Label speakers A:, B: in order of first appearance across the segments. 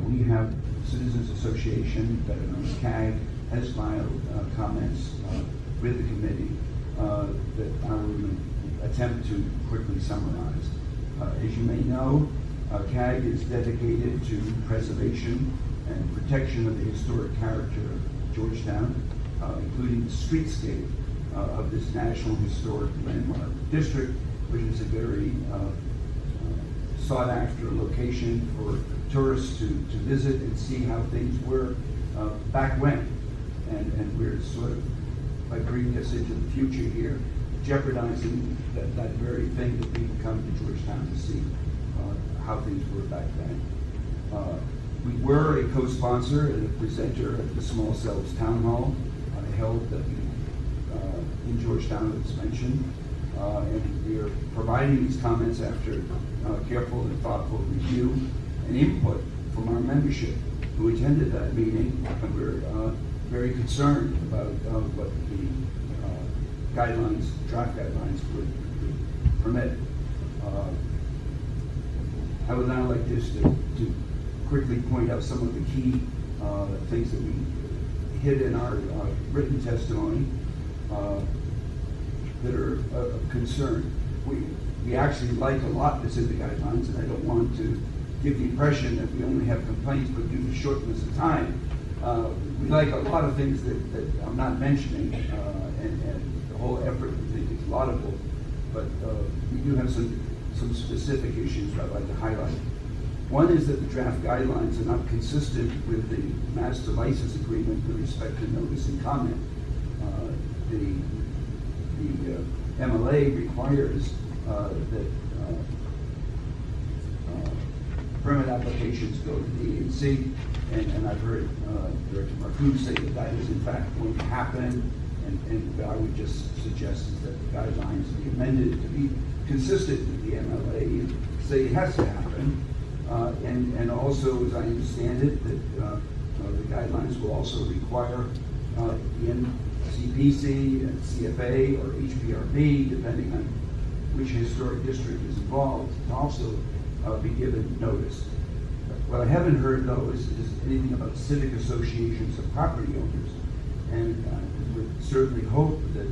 A: we have Citizens Association, better known as CAG, has filed comments with the committee that I will attempt to quickly summarize. As you may know, CAG is dedicated to preservation and protection of the historic character of Georgetown, including the streetscape of this National Historic Landmark District, which is a very sought-after location for tourists to visit and see how things were back when. And we're sort of, by bringing us into the future here, jeopardizing that very thing that people come to Georgetown to see, how things were back then. We were a co-sponsor and a presenter at the Small Cells Town Hall held in Georgetown, as mentioned. And we are providing these comments after careful and thoughtful review and input from our membership who attended that meeting, and we're very concerned about what the guidelines, draft guidelines would permit. I would now like just to quickly point out some of the key things that we hit in our written testimony that are of concern. We actually like a lot that's in the guidelines, and I don't want to give the impression that we only have complaints, but due to shortness of time, we like a lot of things that I'm not mentioning, and the whole effort I think is laudable, but we do have some specific issues that I'd like to highlight. One is that the draft guidelines are not consistent with the master license agreement with respect to notice and comment. The MLA requires that permit applications go to the ENC, and I've heard Director Marcoux say that that is in fact going to happen, and I would just suggest that the guidelines be amended to be consistent with the MLA and say it has to happen. And also, as I understand it, that the guidelines will also require in CPC, and CFA, or HPRB, depending on which historic district is involved, to also be given notice. What I haven't heard, though, is anything about civic associations of property owners, and would certainly hope that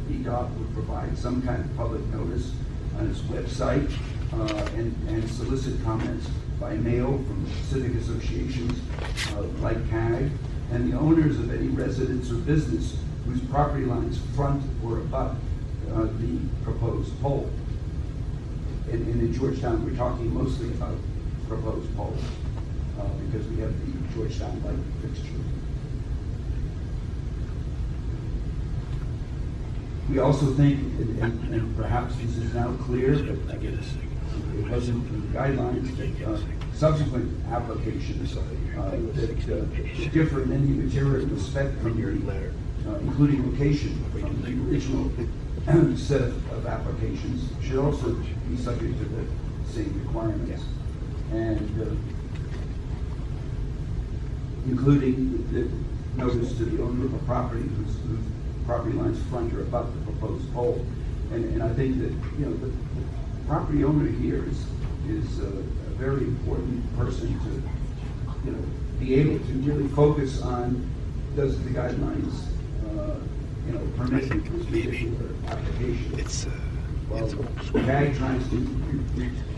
A: EDOT would provide some kind of public notice on its website and solicit comments by mail from civic associations like CAG and the owners of any residence or business whose property lines front or abut the proposed pole. And in Georgetown, we're talking mostly about proposed poles because we have the Georgetown light fixture. We also think, and perhaps this is now clear, but it wasn't in the guidelines, that subsequent applications that differ in any material respect from your letter, including location from the original set of applications, should also be subject to the same requirements. And including the notice to the owner of a property whose property lines front or above the proposed pole. And I think that, you know, the property owner here is a very important person to, you know, be able to really focus on, does the guidelines, you know, permit this particular application. Well, CAG tries to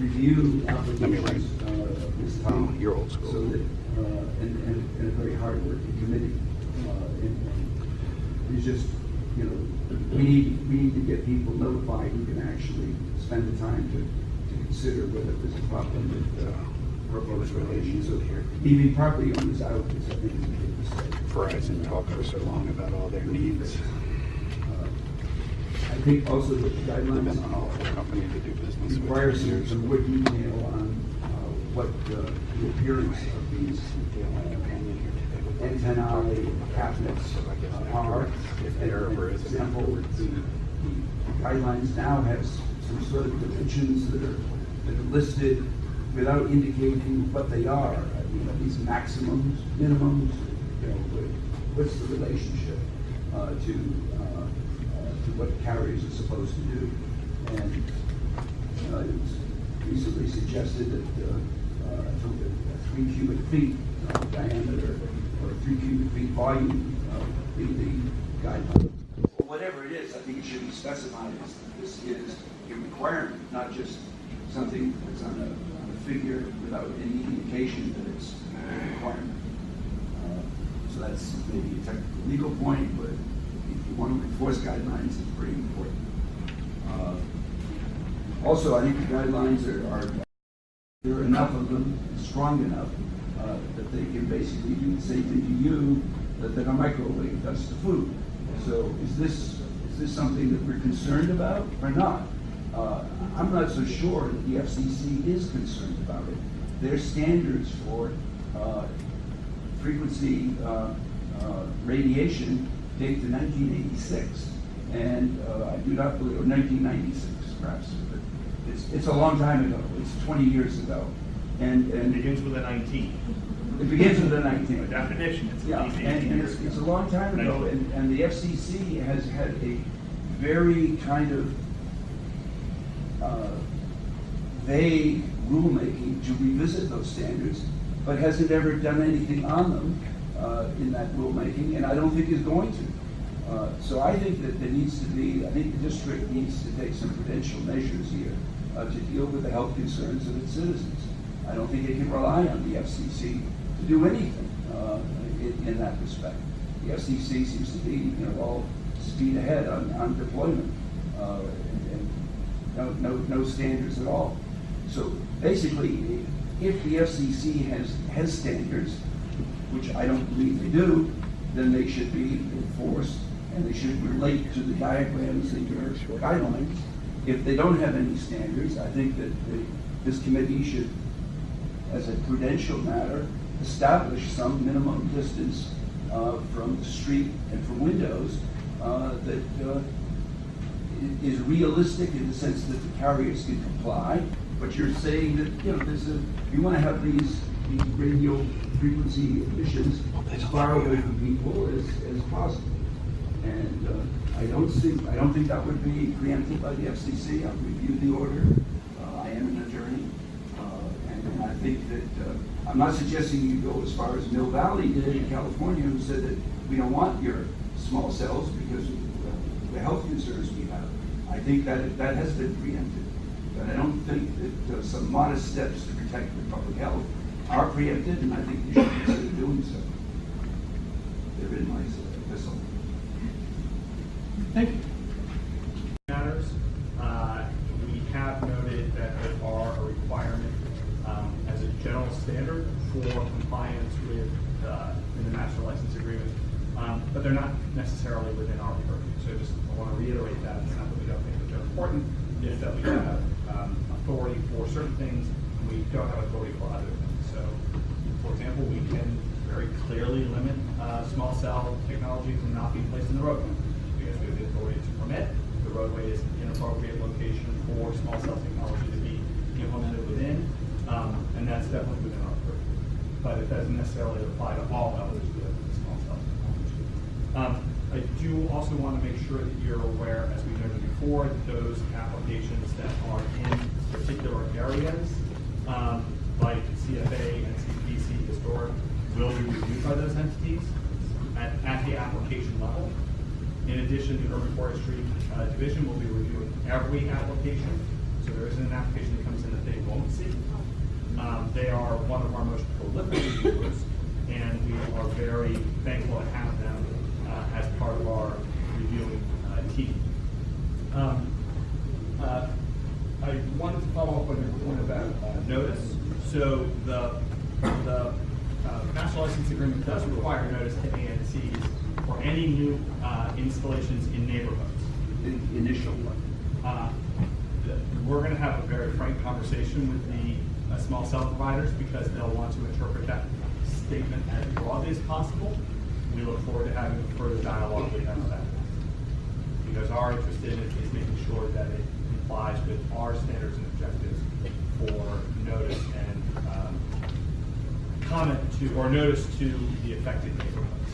A: review applications of this time.
B: You're old school.
A: So that, and a very hard-working committee. And it's just, you know, we need to get people notified who can actually spend the time to consider whether there's a problem with proposed relations. So leaving property owners out is, I think, is a big mistake.
B: Verizon talked for so long about all their needs.
A: I think also that the guidelines
B: An awful company to do business with.
A: require some more detail on what the appearance of these antennae cabinets are. For example, the guidelines now have some sort of dimensions that are listed without indicating what they are. You know, these maximums, minimums. You know, what's the relationship to what carriers are supposed to do? And it was recently suggested that I think a 3 feet diameter or 3 cubic feet volume be the guideline. Whatever it is, I think it should be specified as this is a requirement, not just something that's on a figure without any indication that it's a requirement. So that's maybe a technical legal point, but if you want to enforce guidelines, it's pretty important. Also, I think the guidelines there are enough of them, strong enough, that they can basically do the same thing to you that a microwave does to food. So is this something that we're concerned about or not? I'm not so sure that the FCC is concerned about it. Their standards for frequency radiation date to 1986, and I do not believe, or 1996 perhaps, but it's a long time ago. It's 20 years ago, and
C: It begins with a 19.
A: it begins with a 19.
C: By definition, it's
A: Yeah,
C: at least 18
A: and
C: years
A: it's a
C: ago.
A: long time ago, and the FCC has had a very kind of vague rulemaking to revisit those standards, but hasn't ever done anything on them in that rulemaking, and I don't think is going to. So I think that there needs to be, I think the district needs to take some prudential measures here to deal with the health concerns of its citizens. I don't think it can rely on the FCC to do anything in that respect. The FCC seems to be, all speed ahead on deployment, and no standards at all. So basically, if the FCC has standards, which I don't believe they do, then they should be enforced and they should relate to the diagrams in your guidelines. If they don't have any standards, I think that this committee should, as a prudential matter, establish some minimum distance from the street and from windows that is realistic in the sense that the carriers can comply. But you're saying that you want to have these radio frequency emissions as far away from people as possible. And I don't think that would be preempted by the FCC. I've reviewed the order. I am an attorney, and I think that I'm not suggesting you go as far as Mill Valley did in California, who said that we don't want your small cells because of the health concerns we have. I think that has been preempted, but I don't think that some modest steps to protect the public health are preempted, and I think you should consider doing so. They're in my epistle.
C: Thank you. Matters. We have noted that there are a requirement as a general standard for compliance with in the master license agreement, but they're not necessarily within our purview. So just I want to reiterate that. It's not that we don't think that they're important, it's that we have authority for certain things and we don't have authority for other things. So, for example, we can very clearly limit small cell technology from not being placed in the roadway because we have the authority to permit. The roadway is an inappropriate location for small cell technology to be implemented within, and that's definitely within our purview. But it doesn't necessarily apply to all elements of the small cell technology. I do also want to make sure that you're aware, as we noted before, that those applications that are in particular areas, like CFA and CPC historic, will be reviewed by those entities at the application level. In addition, the Urban Forestry Division will be reviewing every application. So there isn't an application that comes in that they won't see. They are one of our most prolific reviewers, and we are very thankful to have them as part of our reviewing team. I wanted to follow up on your point about notice. So the master license agreement does require notice to ANCs for any new installations in neighborhoods.
A: The initial one.
C: We're going to have a very frank conversation with the small cell providers because they'll want to interpret that statement as broadly as possible. We look forward to having further dialogue with them about that. Because our interest in it is making sure that it complies with our standards and objectives for notice and comment to, or notice to the affected neighborhoods.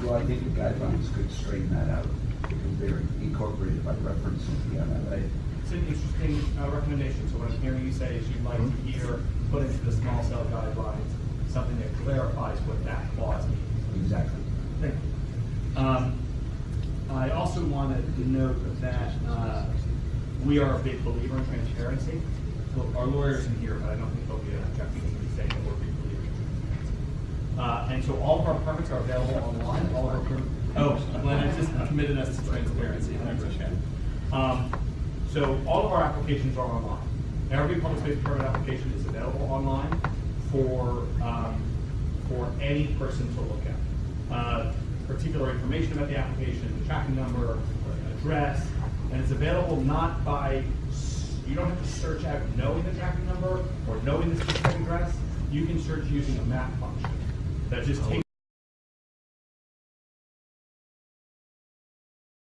A: Well, I think the guidelines could straighten that out because they're incorporated by reference to the MLA.
C: It's an interesting recommendation. So what I'm hearing you say is you'd like to hear put into the small cell guidelines something that clarifies what that clause means.
A: Exactly.
C: Thank you. I also wanted to note that we are a big believer in transparency. Well, our lawyers in here, but I don't think there'll be an objection to me saying that we're big believers in transparency. And so all of our permits are available online. All of our Glenn has just committed us to transparency. I understand. So all of our applications are online. Every public space permit application is available online for any person to look at. Particular information about the application, the tracking number, address, and it's available not by, you don't have to search out knowing the tracking number or knowing the specific address. You can search using a map function that just takes